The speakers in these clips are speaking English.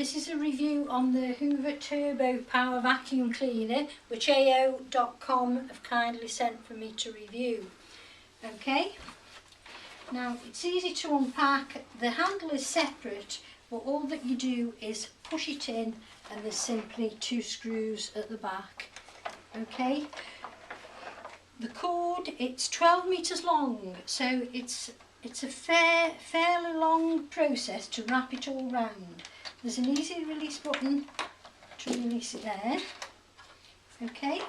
This is a review on the Hoover Turbo Power Vacuum Cleaner, which AO.com have kindly sent for me to review. Okay, now it's easy to unpack. The handle is separate, but all that you do is push it in, and there's simply 2 screws at the back. Okay, the cord, it's 12 metres long, so it's a fairly long process to wrap it all round. There's an easy release button to release it there. Okay,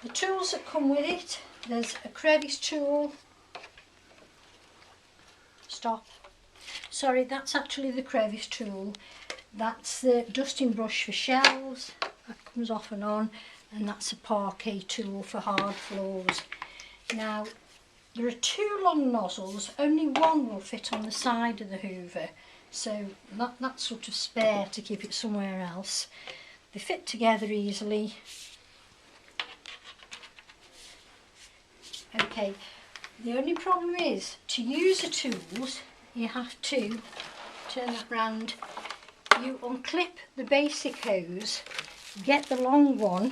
the tools that come with it, there's a crevice tool. Stop. Sorry, that's actually the crevice tool. That's the dusting brush for shelves, that comes off and on, and that's a parquet tool for hard floors. Now, there are 2 long nozzles, only one will fit on the side of the Hoover, so that's sort of spare to keep it somewhere else. They fit together easily. Okay, the only problem is, to use the tools, you have to turn that round. You unclip the basic hose, get the long one,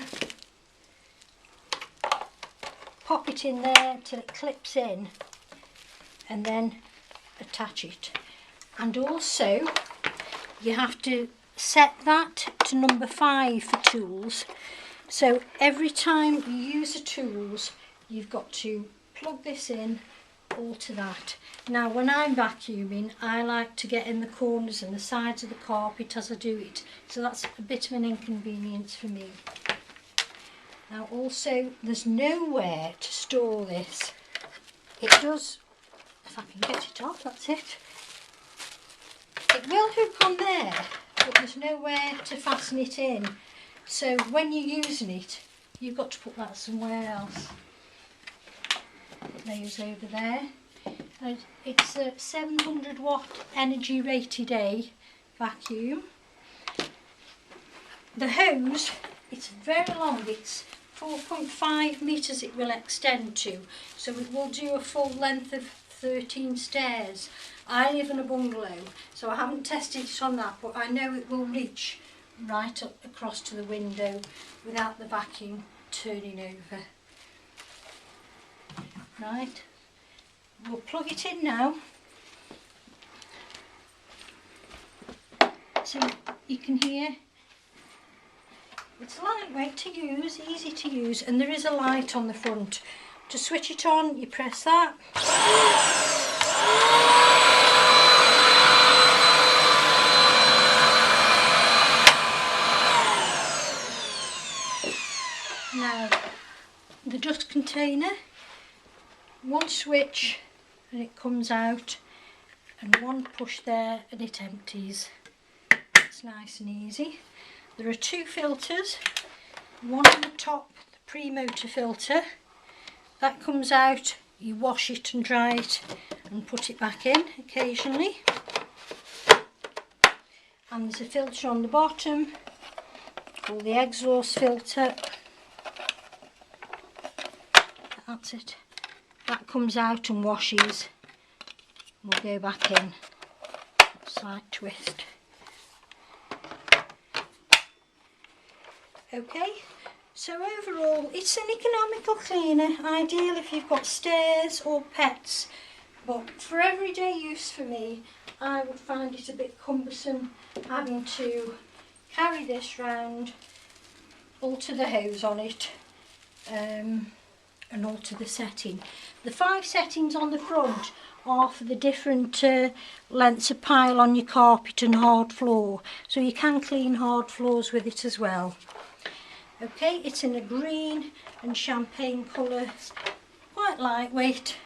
pop it in there till it clips in, and then attach it. And also you have to set that to number 5 for tools. So every time you use the tools, you've got to plug this in all to that. Now when I'm vacuuming, I like to get in the corners and the sides of the carpet as I do it, so that's a bit of an inconvenience for me. Now also, there's nowhere to store this. It does, if I can get it off, that's it. It will hook on there, but there's nowhere to fasten it in. So when you're using it, you've got to put that somewhere else. Those over there. It's a 700 watt energy rated A vacuum. The hose, it's very long, it's 4.5 metres it will extend to, so it will do a full length of 13 stairs. I live in a bungalow, so I haven't tested it on that, but I know it will reach right up across to the window without the vacuum turning over. Right, we'll plug it in now. So you can hear it's lightweight to use, easy to use, and there is a light on the front. To switch it on, you press that. Now, the dust container, 1 switch and it comes out, and 1 push there and it empties. It's nice and easy. There are 2 filters, one on the top, the pre-motor filter, that comes out, you wash it and dry it and put it back in occasionally. And there's a filter on the bottom called the exhaust filter. That's it. That comes out and washes, and will go back in. Slight twist. Okay, so overall it's an economical cleaner, ideal if you've got stairs or pets, but for everyday use for me, I would find it a bit cumbersome having to carry this round, alter the hose on it, and alter the setting. The 5 settings on the front are for the different lengths of pile on your carpet and hard floor, so you can clean hard floors with it as well. Okay, it's in a green and champagne colour, quite lightweight,